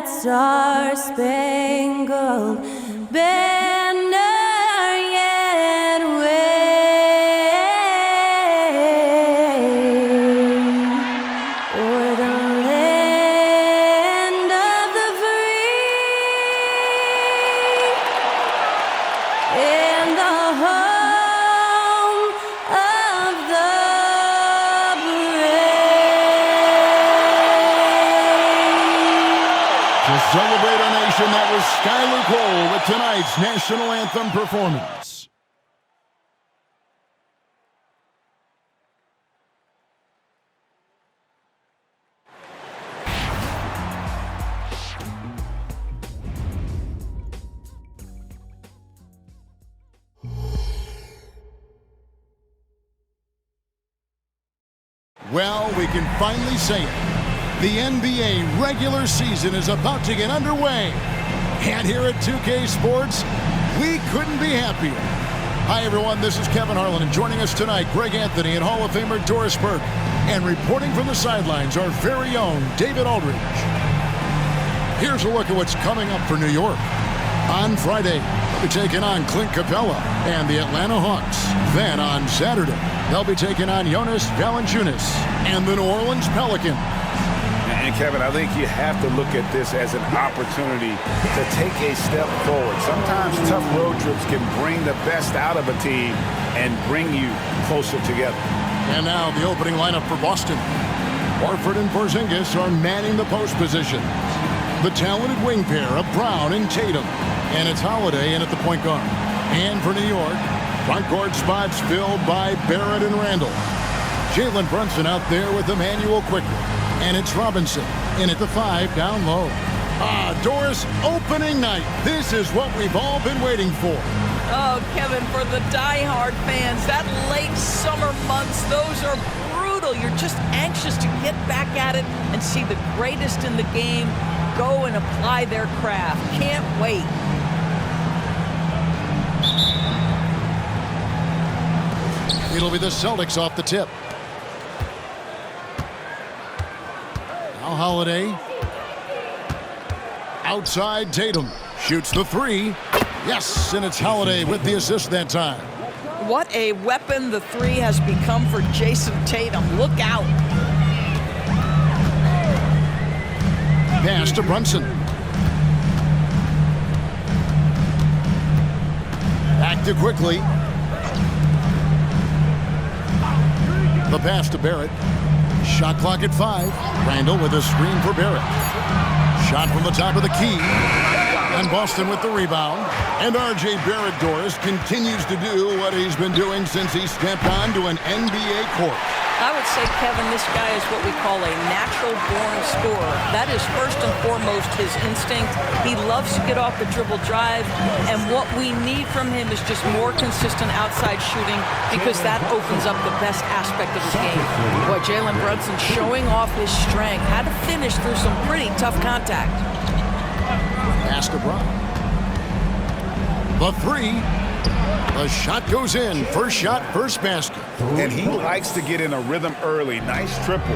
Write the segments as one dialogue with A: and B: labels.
A: that star-spangled banner yet wave o'er the land of the free and the home of the brave.
B: To celebrate our nation, that was Skylar Cole with tonight's national anthem performance. Well, we can finally say it. The NBA regular season is about to get underway. And here at 2K Sports, we couldn't be happier. Hi, everyone. This is Kevin Harlan, and joining us tonight, Greg Anthony and Hall of Famer Doris Burke. And reporting from the sidelines, our very own David Aldridge. Here's a look at what's coming up for New York. On Friday, they'll be taking on Clint Capella and the Atlanta Hawks. Then on Saturday, they'll be taking on Jonas Valanciunas and the New Orleans Pelicans.
C: And Kevin, I think you have to look at this as an opportunity to take a step forward. Sometimes tough road trips can bring the best out of a team and bring you closer together.
B: And now the opening lineup for Boston. Horford and Porzingis are manning the post position. The talented wing pair of Brown and Tatum. And it's Holiday in at the point guard. And for New York, front court spots filled by Barrett and Randall. Jalen Brunson out there with Emmanuel Quickly. And it's Robinson in at the 5 down low. Doris, opening night. This is what we've all been waiting for.
D: Oh, Kevin, for the die-hard fans, that late summer months, those are brutal. You're just anxious to get back at it and see the greatest in the game go and apply their craft. Can't wait.
B: It'll be the Celtics off the tip. Now Holiday. Outside Tatum. Shoots the 3. Yes, and it's Holiday with the assist that time.
D: What a weapon the 3 has become for Jason Tatum. Look out.
B: Pass to Brunson. Back to Quickly. The pass to Barrett. Shot clock at 5. Randall with a screen for Barrett. Shot from the top of the key. And Boston with the rebound. And R.J. Barrett, Doris, continues to do what he's been doing since he stepped onto an NBA court.
D: I would say, Kevin, this guy is what we call a natural-born scorer. That is first and foremost his instinct. He loves to get off the dribble drive, and what we need from him is just more consistent outside shooting because that opens up the best aspect of his game. Boy, Jalen Brunson showing off his strength. Had to finish through some pretty tough contact.
B: Pass to Brown. The 3. The shot goes in. First shot, first basket.
C: And he likes to get in a rhythm early. Nice triple.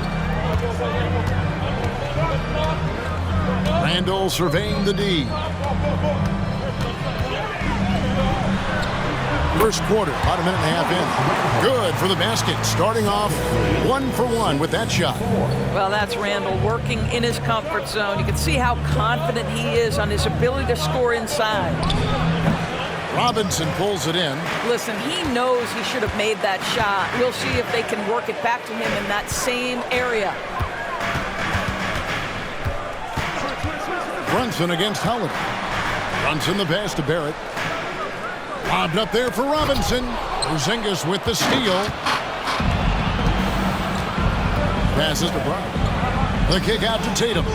B: Randall surveying the D. First quarter, about a minute and a half in. Good for the basket. Starting off 1 for 1 with that shot.
D: Well, that's Randall working in his comfort zone. You can see how confident he is on his ability to score inside.
B: Robinson pulls it in.
D: Listen, he knows he should have made that shot. We'll see if they can work it back to him in that same area.
B: Brunson against Holiday. Brunson the pass to Barrett. Lobbed up there for Robinson. Porzingis with the steal. Passes to Brown. The kick out to Tatum.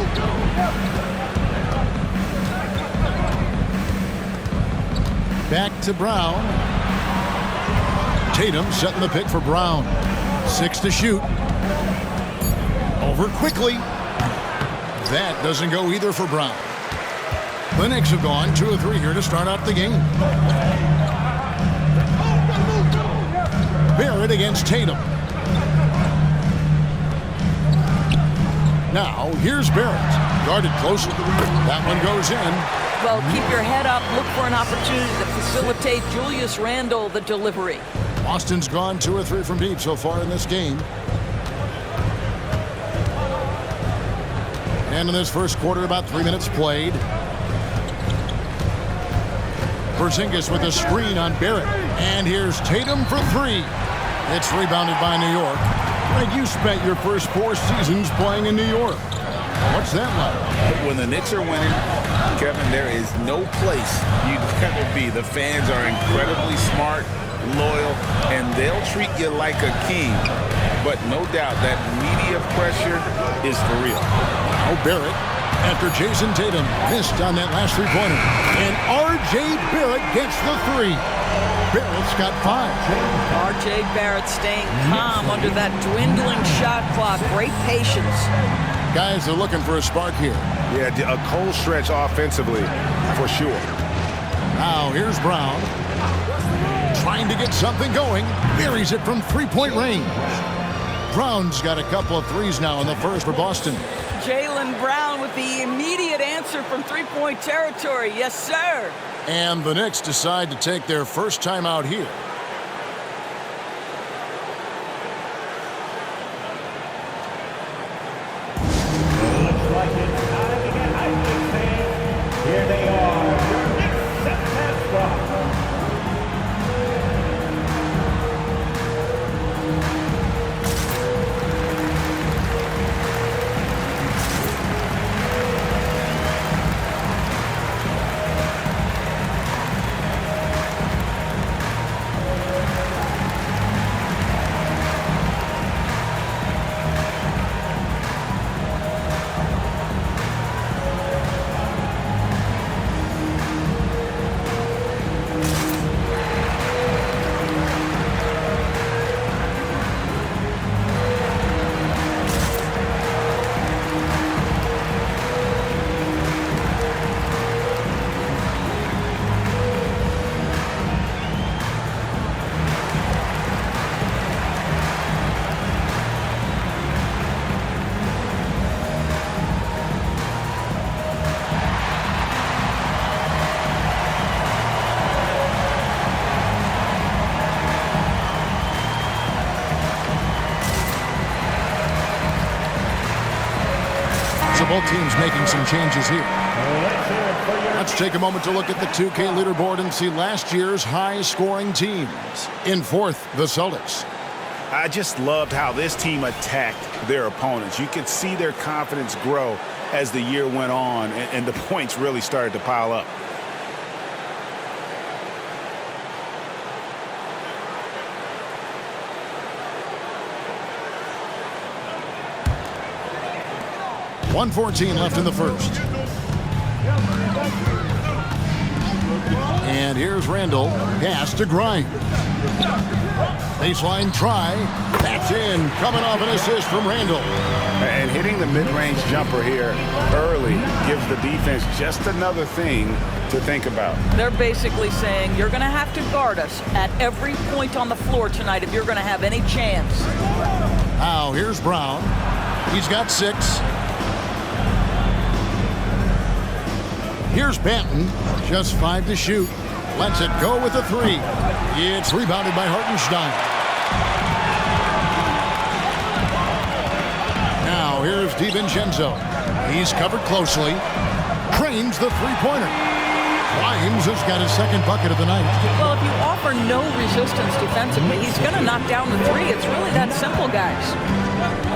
B: Back to Brown. Tatum setting the pick for Brown. 6 to shoot. Over quickly. That doesn't go either for Brown. The Knicks have gone 2 of 3 here to start out the game. Barrett against Tatum. Now, here's Barrett. Guarded closely. That one goes in.
D: Well, keep your head up. Look for an opportunity to facilitate Julius Randle the delivery.
B: Boston's gone 2 or 3 from deep so far in this game. And in this first quarter, about 3 minutes played. Porzingis with a screen on Barrett. And here's Tatum for 3. It's rebounded by New York. Greg, you spent your first 4 seasons playing in New York. What's that like?
C: When the Knicks are winning, Kevin, there is no place you'd rather be. The fans are incredibly smart, loyal, and they'll treat you like a king. But no doubt that media pressure is for real.
B: Now Barrett, after Jason Tatum missed on that last 3-pointer. And R.J. Barrett gets the 3. Barrett's got 5.
D: R.J. Barrett staying calm under that dwindling shot clock. Great patience.
B: Guys are looking for a spark here.
C: Yeah, a cold stretch offensively, for sure.
B: Now here's Brown. Trying to get something going. Buries it from 3-point range. Brown's got a couple of threes now in the first for Boston.
D: Jaylen Brown with the immediate answer from 3-point territory. Yes, sir.
B: And the Knicks decide to take their first time out here.
E: Looks like it's time to get hyped, fans. Here they are, your Knicks mascot.
B: Both teams making some changes here. Let's take a moment to look at the 2K leaderboard and see last year's high-scoring teams. In fourth, the Celtics.
C: I just loved how this team attacked their opponents. You could see their confidence grow as the year went on, and the points really started to pile up.
B: .114 left in the first. And here's Randle. Pass to Grimes. Baseline try. That's in. Coming off an assist from Randle.
C: And hitting the mid-range jumper here early gives the defense just another thing to think about.
D: They're basically saying you're going to have to guard us at every point on the floor tonight if you're going to have any chance.
B: Now here's Brown. He's got 6. Here's Banton, just 5 to shoot. Lets it go with a 3. It's rebounded by Hartenstein. Now here's DiVincenzo. He's covered closely. Trains the 3-pointer. Grimes has got his second bucket of the night.
D: Well, if you offer no resistance defensively, he's going to knock down the 3. It's really that simple, guys.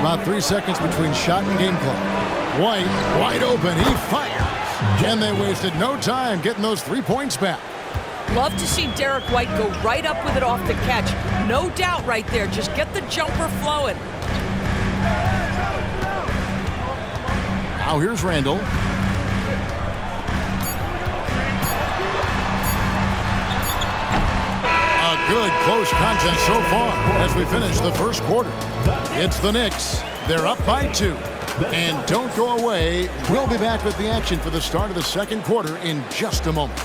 B: About 3 seconds between shot and game clock. White, wide open. He fires. And they wasted no time getting those 3 points back.
D: Love to see Derek White go right up with it off the catch. No doubt right there. Just get the jumper flowing.
B: Now here's Randle. A good close contest so far as we finish the first quarter. It's the Knicks. They're up by 2. And don't go away. We'll be back with the action for the start of the second quarter in just a moment.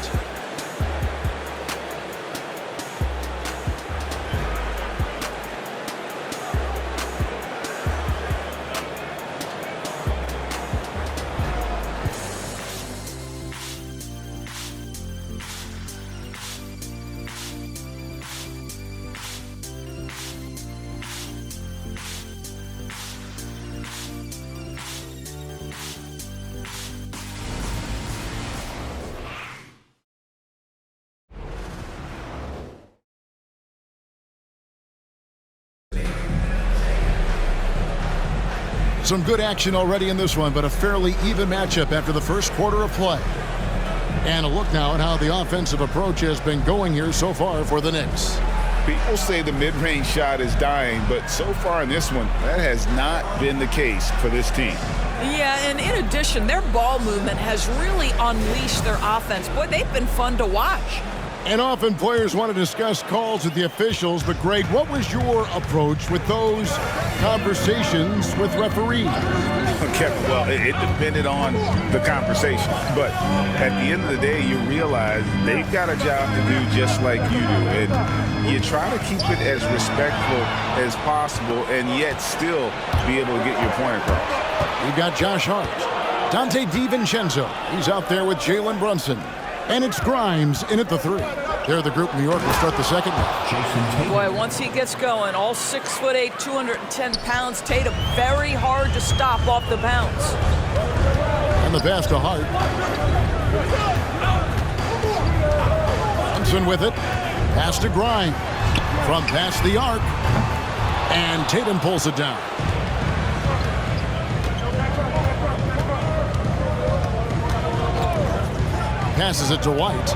B: Some good action already in this one, but a fairly even matchup after the first quarter of play. And a look now at how the offensive approach has been going here so far for the Knicks.
C: People say the mid-range shot is dying, but so far in this one, that has not been the case for this team.
D: Yeah, and in addition, their ball movement has really unleashed their offense. Boy, they've been fun to watch.
B: And often players want to discuss calls with the officials, but Greg, what was your approach with those conversations with referees?
C: Well, it depended on the conversation. But at the end of the day, you realize they've got a job to do just like you do. And you try to keep it as respectful as possible and yet still be able to get your point across.
B: We've got Josh Hart, Dante DiVincenzo. He's out there with Jalen Brunson. And it's Grimes in at the 3. There, the group New York will start the second one.
D: Boy, once he gets going, all 6'8", 210 pounds, Tatum very hard to stop off the bounce.
B: And the pass to Hart. Brunson with it. Pass to Grimes. From past the arc. And Tatum pulls it down. Passes it to White.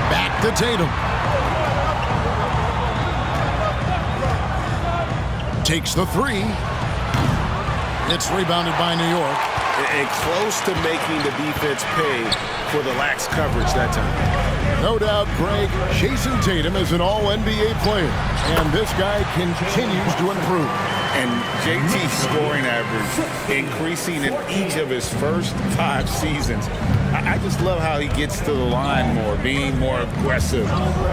B: Back to Tatum. Takes the 3. It's rebounded by New York.
C: And close to making the defense pay for the lax coverage that time.
B: No doubt, Greg, Jason Tatum is an all-NBA player. And this guy continues to improve.
C: And JT's scoring average increasing in each of his first 5 seasons. I just love how he gets to the line more, being more aggressive.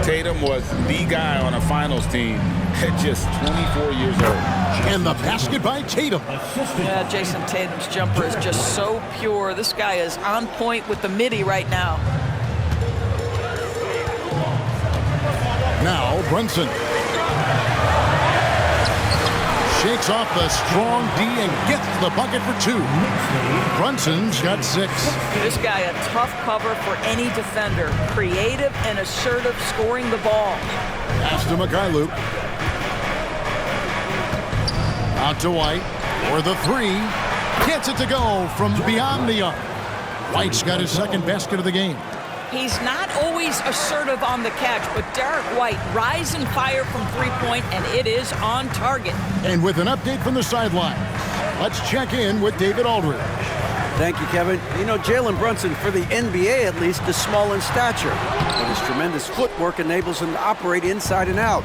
C: Tatum was the guy on a finals team at just 24 years old.
B: And the basket by Tatum.
D: Yeah, Jason Tatum's jumper is just so pure. This guy is on point with the midi right now.
B: Now Brunson. Shakes off the strong D and gets the bucket for 2. Brunson's got 6.
D: This guy a tough cover for any defender. Creative and assertive scoring the ball.
B: Pass to Mikhailuk. Out to White for the 3. Gets it to go from beyond the arc. White's got his second basket of the game.
D: He's not always assertive on the catch, but Derek White rise and fire from three-point, and it is on target.
B: And with an update from the sideline, let's check in with David Aldridge.
F: Thank you, Kevin. You know, Jalen Brunson, for the NBA at least, is small in stature, but his tremendous footwork enables him to operate inside and out.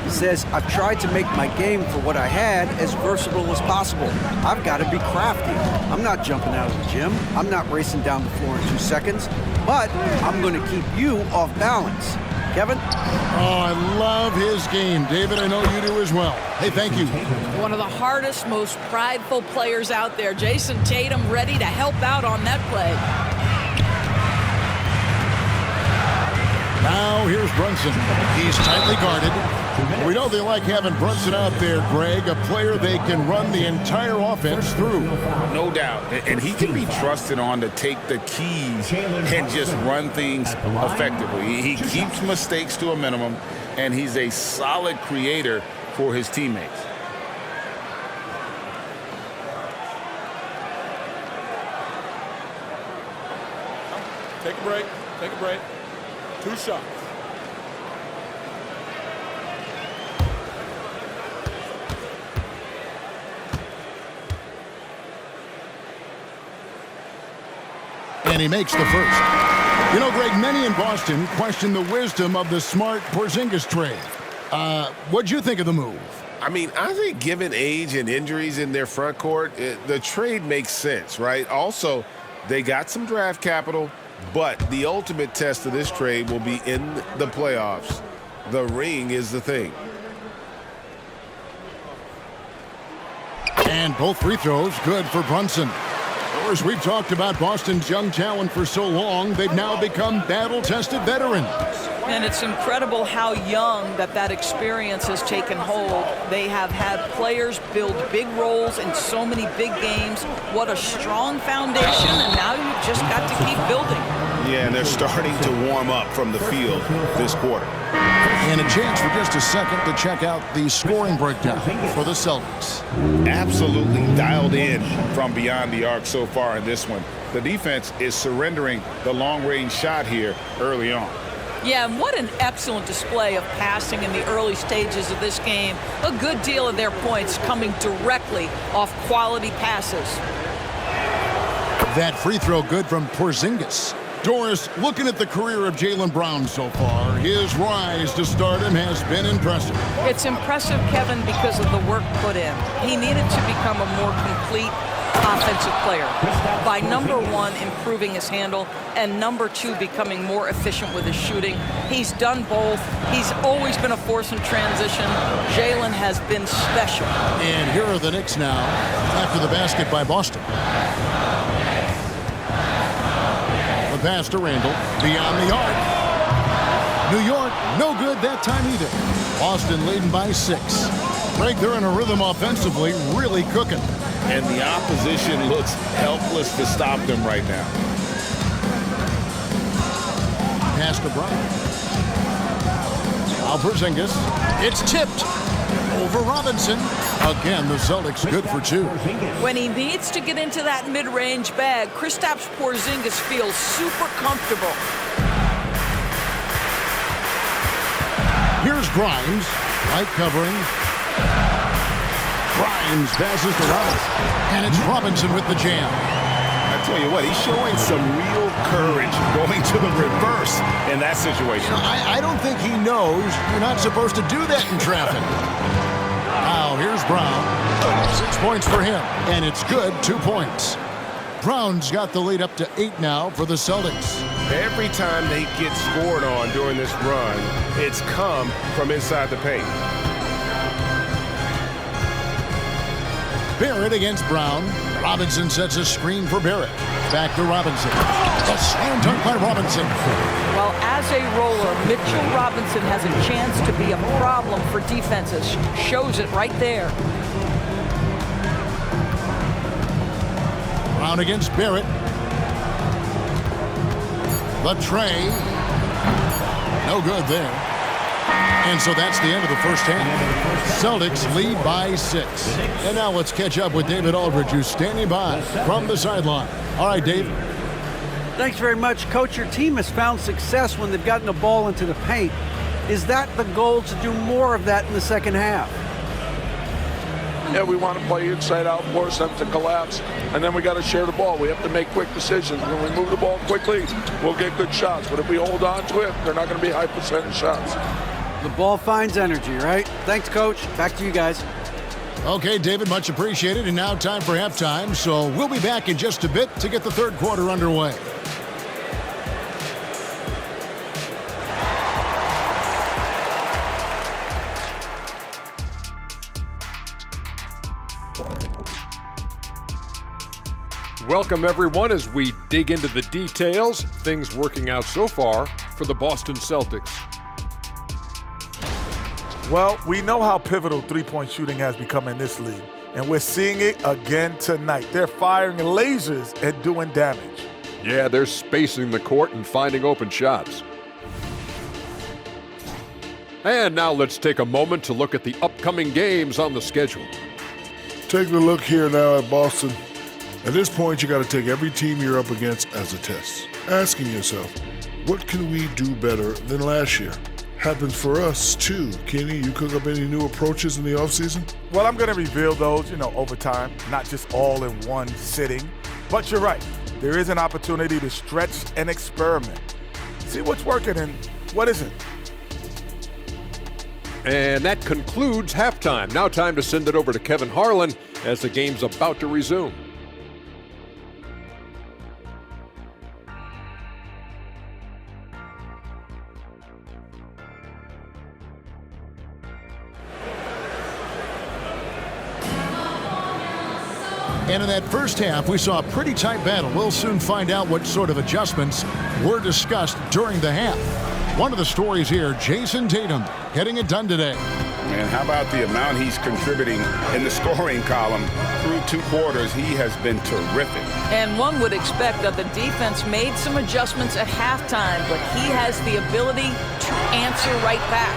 F: He says, I've tried to make my game for what I had as versatile as possible. I've got to be crafty. I'm not jumping out of the gym. I'm not racing down the floor in 2 seconds, but I'm going to keep you off balance. Kevin?
B: Oh, I love his game. David, I know you do as well. Hey, thank you.
D: One of the hardest, most prideful players out there. Jason Tatum ready to help out on that play.
B: Now here's Brunson. He's tightly guarded. We know they like having Brunson out there, Greg, a player they can run the entire offense through.
C: No doubt. And he can be trusted on to take the keys and just run things effectively. He keeps mistakes to a minimum, and he's a solid creator for his teammates.
G: Take a break. Take a break. 2 shots.
B: And he makes the first. You know, Greg, many in Boston question the wisdom of the Smart Porzingis trade. What'd you think of the move?
H: I mean, I think given age and injuries in their front court, the trade makes sense, right? Also, they got some draft capital, but the ultimate test of this trade will be in the playoffs. The ring is the thing.
B: And both free throws good for Brunson. Of course, we've talked about Boston's young talent for so long, they've now become battle-tested veterans.
D: And it's incredible how young that experience has taken hold. They have had players build big roles in so many big games. What a strong foundation, and now you've just got to keep building.
C: Yeah, and they're they're starting to warm up from the field this quarter.
B: And a chance for just a second to check out the scoring breakdown for the Celtics.
C: Absolutely dialed in from beyond the arc so far in this one. The defense is surrendering the long-range shot here early on.
D: Yeah, and what an excellent display of passing in the early stages of this game. A good deal of their points coming directly off quality passes.
B: That free throw good from Porzingis. Doris, looking at the career of Jaylen Brown so far, his rise to stardom has been impressive.
D: It's impressive, Kevin, because of the work put in. He needed to become a more complete offensive player by, number one, improving his handle, and number two, becoming more efficient with his shooting. He's done both. He's always been a force in transition. Jaylen has been special.
B: And here are the Knicks now after the basket by Boston. The pass to Randall beyond the arc. New York no good that time either. Boston leading by 6. Greg, they're in a rhythm offensively, really cooking.
C: And the opposition looks helpless to stop them right now.
B: Pass to Brown. Now Porzingis. It's tipped over Robinson. Again, the Celtics good for 2.
D: When he needs to get into that mid-range bag, Kristaps Porzingis feels super comfortable.
B: Here's Grimes. Light covering. Grimes passes to Robinson. And it's Robinson with the jam.
C: I tell you what, he's showing some real courage going to the reverse in that situation.
B: I don't think he knows you're not supposed to do that in traffic. Now, here's Brown. 6 points for him. And it's good, 2 points. Brown's got the lead up to 8 now for the Celtics.
H: Every time they get scored on during this run, it's come from inside the paint.
B: Barrett against Brown. Robinson sets a screen for Barrett. Back to Robinson. A slam dunk by Robinson.
D: Well, as a roller, Mitchell Robinson has a chance to be a problem for defenses. Shows it right there.
B: Brown against Barrett. The tray. No good there. And so that's the end of the first half. Celtics lead by 6. And now let's catch up with David Aldridge, who's standing by from the sideline. All right, Dave.
F: Thanks very much, Coach. Your team has found success when they've gotten the ball into the paint. Is that the goal, to do more of that in the second half?
G: Yeah, we want to play inside out, force them to collapse, and then we got to share the ball. We have to make quick decisions. When we move the ball quickly, we'll get good shots. But if we hold on to it, they're not going to be high percentage shots.
F: The ball finds energy, right? Thanks, Coach. Back to you guys.
B: Okay, David, much appreciated. And now time for halftime. So we'll be back in just a bit to get the third quarter underway.
I: Welcome, everyone, as we dig into the details. Things working out so far for the Boston Celtics.
J: Well, we know how pivotal three-point shooting has become in this league, and we're seeing it again tonight. They're firing lasers and doing damage.
I: Yeah, they're spacing the court and finding open shots. And now let's take a moment to look at the upcoming games on the schedule.
K: Taking a look here now at Boston. At this point, you got to take every team you're up against as a test. Asking yourself, what can we do better than last year? Happens for us, too. Kenny, you cook up any new approaches in the offseason?
J: Well, I'm going to reveal those, over time, not just all in one sitting. But you're right. There is an opportunity to stretch and experiment. See what's working and what isn't.
I: And that concludes halftime. Now time to send it over to Kevin Harlan as the game's about to resume.
B: And in that first half, we saw a pretty tight battle. We'll soon find out what sort of adjustments were discussed during the half. One of the stories here, Jason Tatum getting it done today.
C: And how about the amount he's contributing in the scoring column through 2 quarters? He has been terrific.
D: And one would expect that the defense made some adjustments at halftime, but he has the ability to answer right back.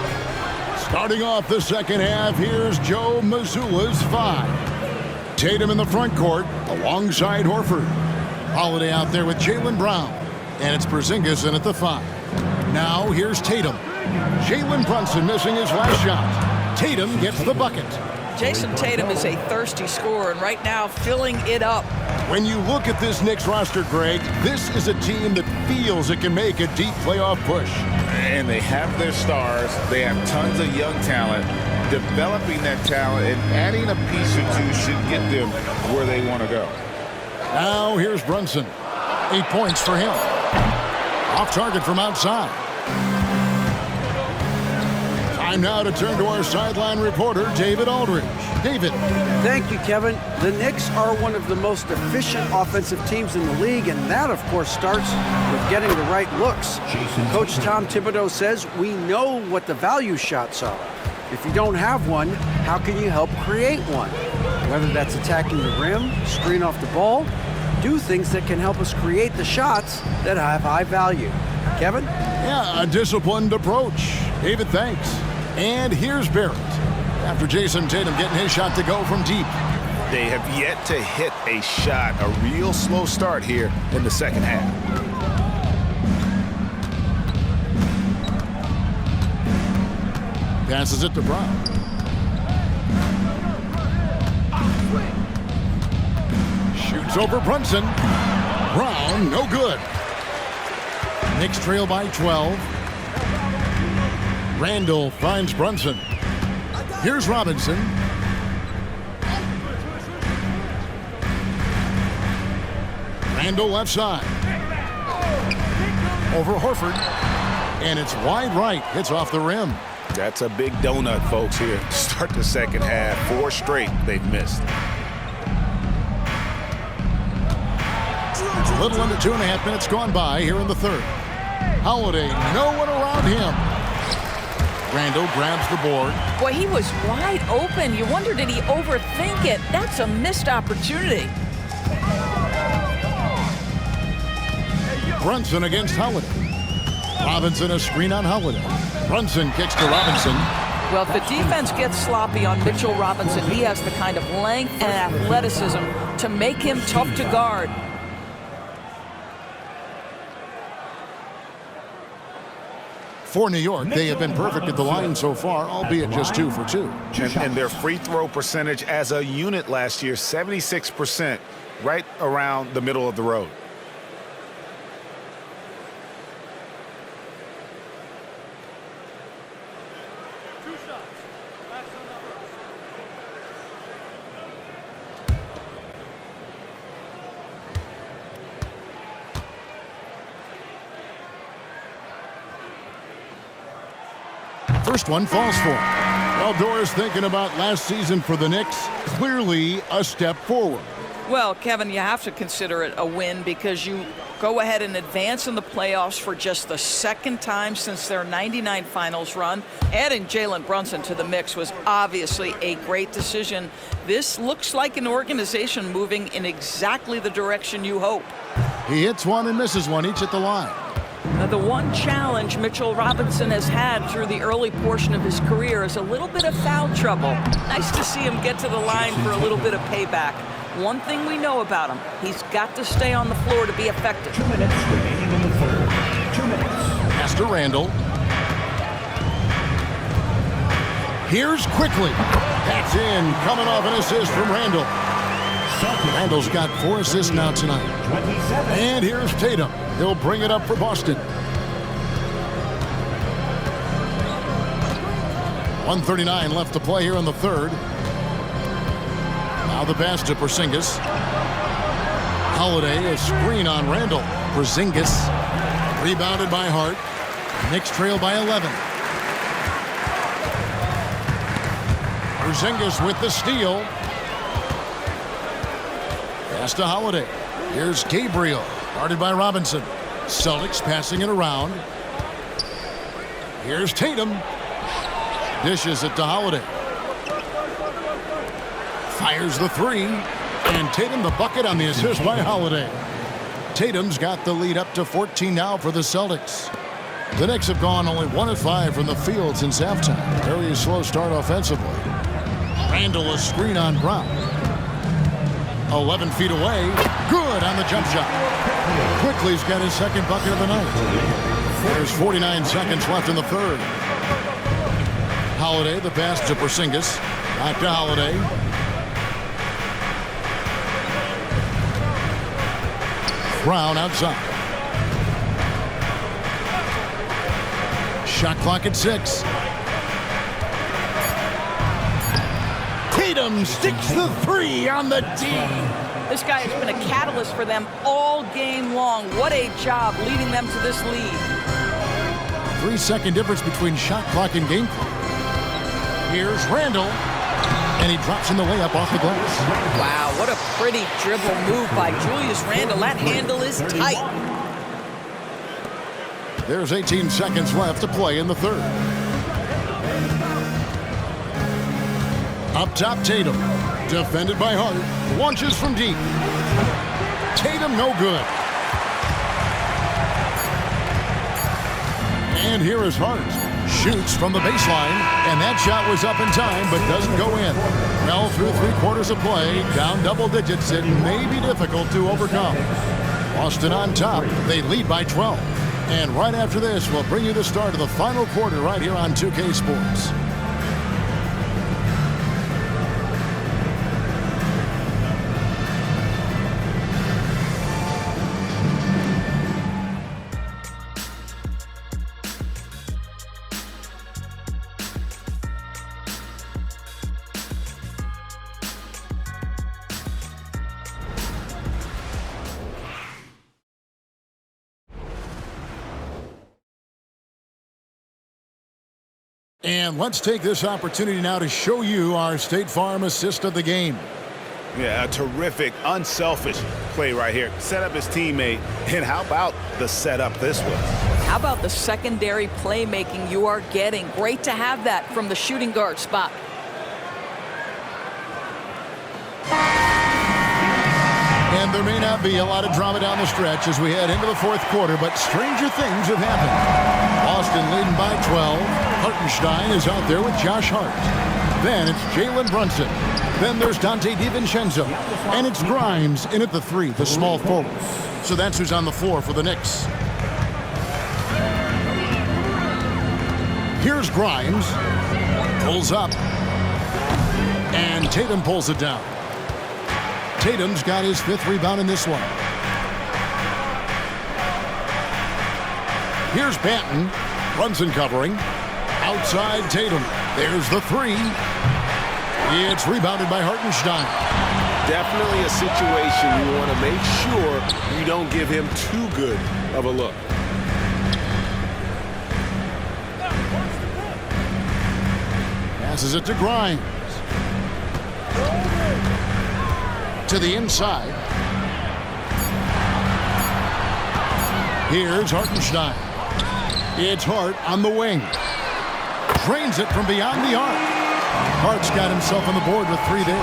B: Starting off the second half, here's Joe Mazzulla's 5. Tatum in the front court alongside Horford. Holiday out there with Jaylen Brown. And it's Porzingis in at the 5. Now here's Tatum. Jalen Brunson missing his last shot. Tatum gets the bucket.
D: Jason Tatum is a thirsty scorer, and right now filling it up.
B: When you look at this Knicks roster, Greg, this is a team that feels it can make a deep playoff push.
C: And they have their stars. They have tons of young talent. Developing that talent and adding a piece or two should get them where they want to go.
B: Now here's Brunson. 8 points for him. Off target from outside. Time now to turn to our sideline reporter, David Aldridge. David.
F: Thank you, Kevin. The Knicks are one of the most efficient offensive teams in the league, and that, of course, starts with getting the right looks. Coach Tom Thibodeau says we know what the value shots are. If you don't have one, how can you help create one? Whether that's attacking the rim, screen off the ball, do things that can help us create the shots that have high value. Kevin?
B: Yeah, a disciplined approach. David, thanks. And here's Barrett. After Jason Tatum getting his shot to go from deep.
C: They have yet to hit a shot, a real slow start here in the second half.
B: Passes it to Brown. Shoots over Brunson. Brown, no good. Knicks trail by 12. Randall finds Brunson. Here's Robinson. Randall left side. Over Horford. And it's wide right. Hits off the rim.
C: That's a big donut, folks, here. Start the second half. 4 straight they've missed.
B: A little under 2.5 minutes gone by here in the third. Holiday, no one around him. Randall grabs the board.
D: Boy, he was wide open. You wonder, did he overthink it? That's a missed opportunity.
B: Brunson against Holiday. Robinson a screen on Holiday. Brunson kicks to Robinson.
D: Well, if the defense gets sloppy on Mitchell Robinson, he has the kind of length and athleticism to make him tough to guard.
B: For New York, they have been perfect at the line so far, albeit just 2 for 2.
C: And their free throw percentage as a unit last year, 76%, right around the middle of the road.
B: First one falls for him. Well, Doris thinking about last season for the Knicks. Clearly a step forward.
D: Well, Kevin, you have to consider it a win because you go ahead and advance in the playoffs for just the second time since their '99 finals run. Adding Jalen Brunson to the mix was obviously a great decision. This looks like an organization moving in exactly the direction you hope.
B: He hits one and misses one, each at the line.
D: Now, the one challenge Mitchell Robinson has had through the early portion of his career is a little bit of foul trouble. Nice to see him get to the line for a little bit of payback. One thing we know about him, he's got to stay on the floor to be effective.
E: 2 minutes remaining in the third. 2 minutes.
B: Pass to Randall. Here's Quickly. That's in, coming off an assist from Randall. Randall's got 4 assists now tonight.
E: 27.
B: And here's Tatum. He'll bring it up for Boston. 1:39 left to play here in the third. Now the pass to Porzingis. Holiday, a screen on Randall. Porzingis, rebounded by Hart. Knicks trail by 11. Porzingis with the steal. Pass to Holiday. Here's Gabriel, guarded by Robinson. Celtics passing it around. Here's Tatum. Dishes it to Holiday. Fires the three. And Tatum the bucket on the assist by Holiday. Tatum's got the lead up to 14 now for the Celtics. The Knicks have gone only 1 of 5 from the field since halftime. Very slow start offensively. Randall a screen on Brown. 11 feet away. Good on the jump shot. Quickly's got his second bucket of the night. There's 49 seconds left in the third. Holiday, the pass to Porzingis. Back to Holiday. Brown outside. Shot clock at 6. Tatum sticks the 3 on the tee.
D: This guy has been a catalyst for them all game long. What a job leading them to this lead.
B: 3-second difference between shot clock and game clock. Here's Randall, and he drops in the layup off the glass.
D: Wow, what a pretty dribble move by Julius Randle. That handle is tight.
B: There's 18 seconds left to play in the third. Up top, Tatum. Defended by Hart. Launches from deep. Tatum no good. And here is Hart. Shoots from the baseline, and that shot was up in time, but doesn't go in. Well, through 3/4 of play, down double digits, it may be difficult to overcome. Boston on top. They lead by 12. And right after this, we'll bring you the start of the final quarter right here on 2K Sports. And let's take this opportunity now to show you our State Farm assist of the game.
C: Yeah, a terrific, unselfish play right here. Set up his teammate, and how about the setup this was?
D: How about the secondary playmaking you are getting? Great to have that from the shooting guard spot.
B: And there may not be a lot of drama down the stretch as we head into the fourth quarter, but stranger things have happened. Boston leading by 12. Hartenstein is out there with Josh Hart. Then it's Jalen Brunson. Then there's Dante DiVincenzo. And it's Grimes in at the 3, the small forward. So that's who's on the floor for the Knicks. Here's Grimes. Pulls up. And Tatum pulls it down. Tatum's got his 5th rebound in this one. Here's Banton. Brunson covering. Outside Tatum. There's the 3. It's rebounded by Hartenstein.
H: Definitely a situation you want to make sure you don't give him too good of a look.
B: Passes it to Grimes. To the inside. Here's Hartenstein. It's Hart on the wing. Drains it from beyond the arc. Hart's got himself on the board with 3 there.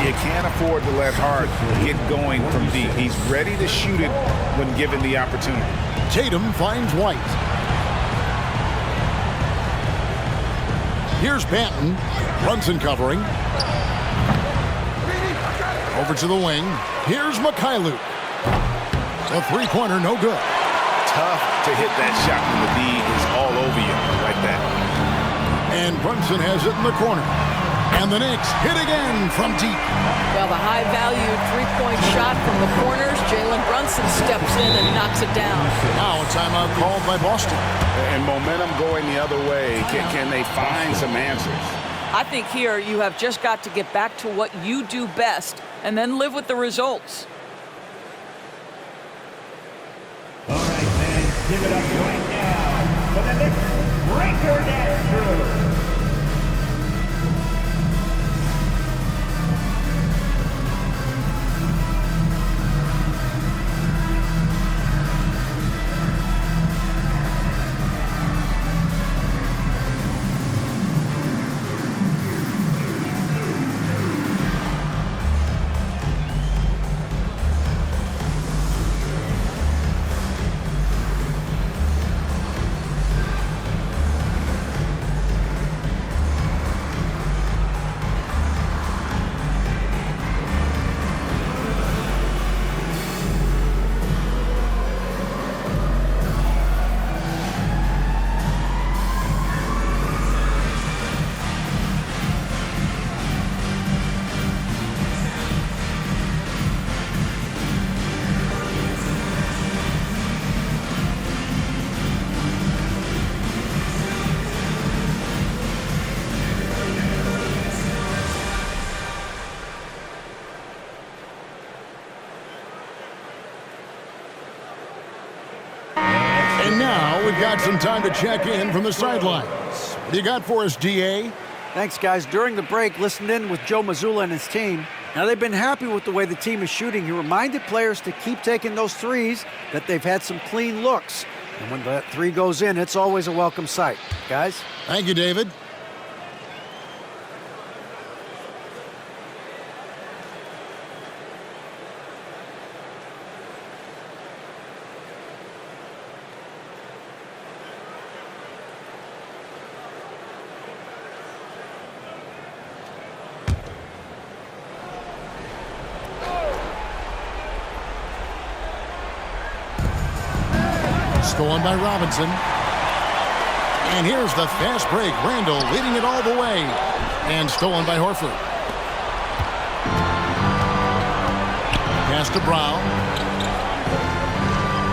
C: You can't afford to let Hart get going from deep. He's ready to shoot it when given the opportunity.
B: Tatum finds White. Here's Banton. Brunson covering. Over to the wing. Here's Mikhailuk. The 3-pointer, no good.
C: Tough to hit that shot when the D is all over you like that.
B: And Brunson has it in the corner. And the Knicks hit again from deep.
D: Well, the high-value 3-point shot from the corners. Jalen Brunson steps in and knocks it down.
B: Now a timeout called by Boston.
C: And momentum going the other way. Can they find some answers?
D: I think here you have just got to get back to what you do best and then live with the results.
E: All right, fans, give it up right now for the Knicks breaker dance crew.
B: And now we've got some time to check in from the sidelines. What do you got for us, DA?
F: Thanks, guys. During the break, listened in with Joe Mazzulla and his team. Now, they've been happy with the way the team is shooting. He reminded players to keep taking those threes, that they've had some clean looks. And when that three goes in, it's always a welcome sight. Guys?
B: Thank you, David. Stolen by Robinson. And here's the fast break. Randall leading it all the way. And stolen by Horford. Pass to Brown.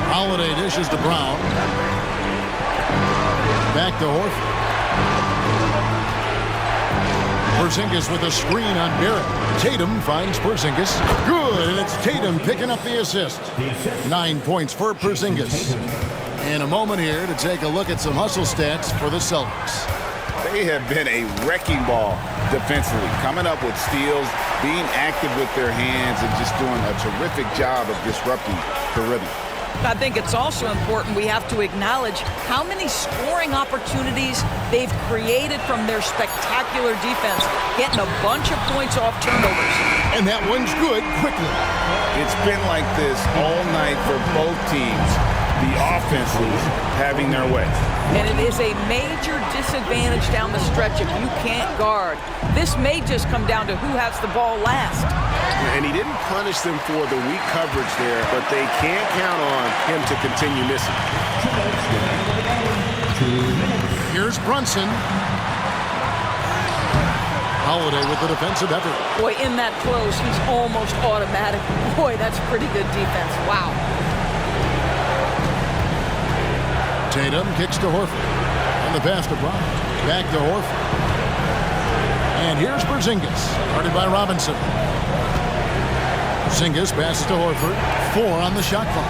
B: Holiday dishes to Brown. Back to Horford. Porzingis with a screen on Barrett. Tatum finds Porzingis. Good, and it's Tatum picking up the assist. 9 points for Porzingis. In a moment here to take a look at some hustle stats for the Celtics.
C: They have been a wrecking ball defensively, coming up with steals, being active with their hands, and just doing a terrific job of disrupting the rhythm.
D: I think it's also important we have to acknowledge how many scoring opportunities they've created from their spectacular defense, getting a bunch of points off turnovers.
B: And that one's good quickly.
C: It's been like this all night for both teams. The offenses having their way.
D: And it is a major disadvantage down the stretch if you can't guard. This may just come down to who has the ball last.
C: And he didn't punish them for the weak coverage there, but they can't count on him to continue missing.
B: Here's Brunson. Holiday with the defensive effort.
D: Boy, in that close, he's almost automatic. Boy, that's pretty good defense. Wow.
B: Tatum kicks to Horford. And the pass to Brown. Back to Horford. And here's Porzingis. Guarded by Robinson. Porzingis passes to Horford. 4 on the shot clock.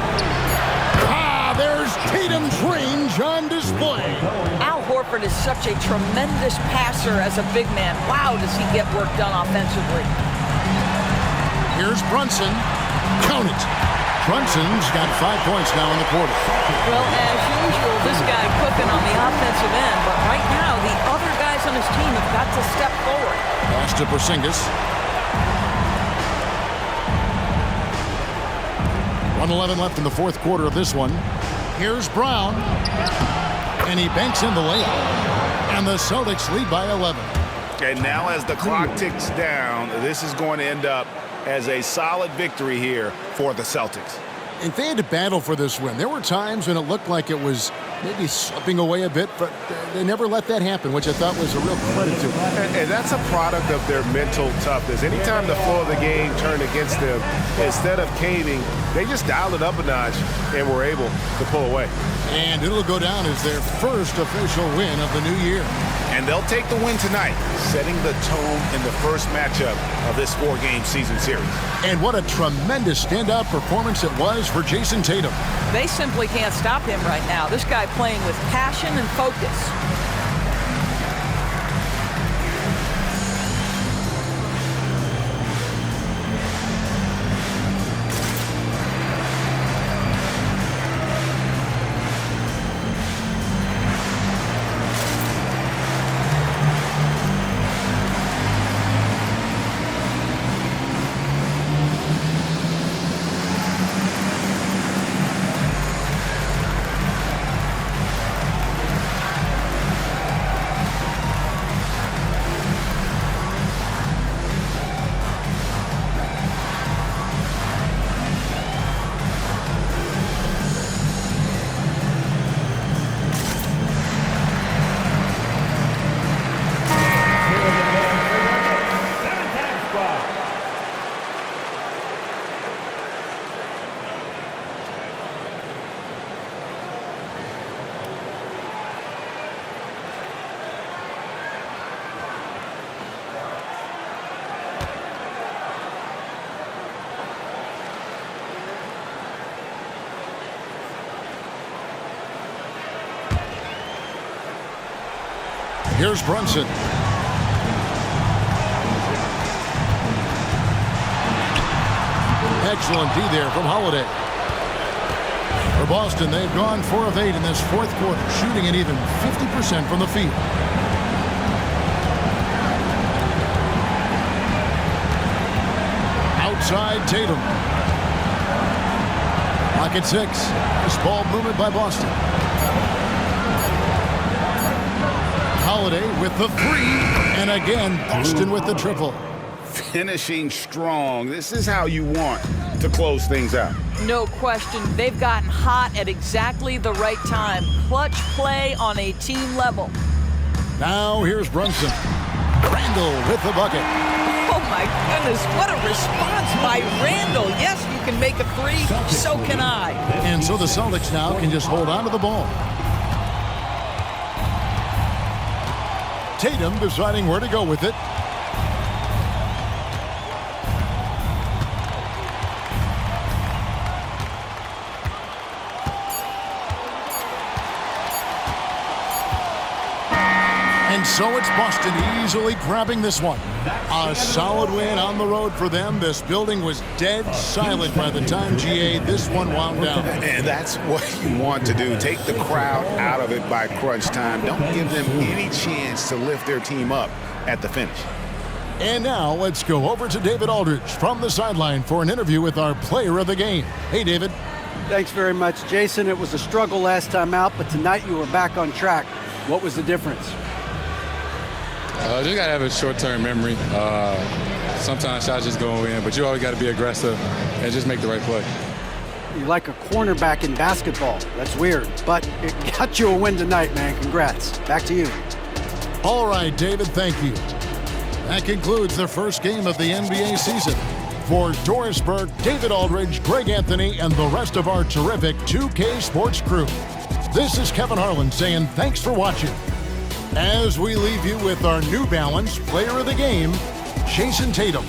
B: There's Tatum's range on display.
D: Al Horford is such a tremendous passer as a big man. Wow, does he get work done offensively.
B: Here's Brunson. Count it. Brunson's got 5 points now in the quarter.
D: Well, as usual, this guy cooking on the offensive end, but right now the other guys on his team have got to step forward.
B: Pass to Porzingis. 1:11 left in the fourth quarter of this one. Here's Brown. And he banks in the layup. And the Celtics lead by 11.
C: And now as the clock ticks down, this is going to end up as a solid victory here for the Celtics.
B: If they had to battle for this win, there were times when it looked like it was maybe slipping away a bit, but they never let that happen, which I thought was a real credit to them.
C: And that's a product of their mental toughness. Anytime the flow of the game turned against them, instead of caving, they just dialed it up a notch and were able to pull away.
B: And it'll go down as their first official win of the new year.
C: And they'll take the win tonight, setting the tone in the first matchup of this 4-game season series.
B: And what a tremendous standout performance it was for Jason Tatum.
D: They simply can't stop him right now. This guy playing with passion and focus.
B: Here's Brunson. Excellent D there from Holiday. For Boston, they've gone 4 of 8 in this fourth quarter, shooting at even 50% from the field. Outside Tatum. Clock at 6. This ball movement by Boston. Holiday with the 3. And again, Boston with the triple.
C: Finishing strong. This is how you want to close things out.
D: No question. They've gotten hot at exactly the right time. Clutch play on a team level.
B: Now here's Brunson. Randall with the bucket.
D: Oh my goodness, what a response by Randall. Yes, you can make a 3, so can I.
B: And so the Celtics now can just hold on to the ball. Tatum deciding where to go with it. And so it's Boston easily grabbing this one. A solid win on the road for them. This building was dead silent by the time, GA, this one wound down.
C: And that's what you want to do. Take the crowd out of it by crunch time. Don't give them any chance to lift their team up at the finish.
B: And now let's go over to David Aldridge from the sideline for an interview with our player of the game. Hey, David.
F: Thanks very much, Jason. It was a struggle last time out, but tonight you were back on track. What was the difference?
L: Just got to have a short-term memory. Sometimes shots just go in, but you always got to be aggressive and just make the right play.
F: You're like a cornerback in basketball. That's weird, but it got you a win tonight, man. Congrats. Back to you.
B: All right, David, thank you. That concludes the first game of the NBA season. For Doris Burke, David Aldridge, Greg Anthony, and the rest of our terrific 2K Sports crew, this is Kevin Harlan saying thanks for watching. As we leave you with our New Balance player of the game, Jason Tatum.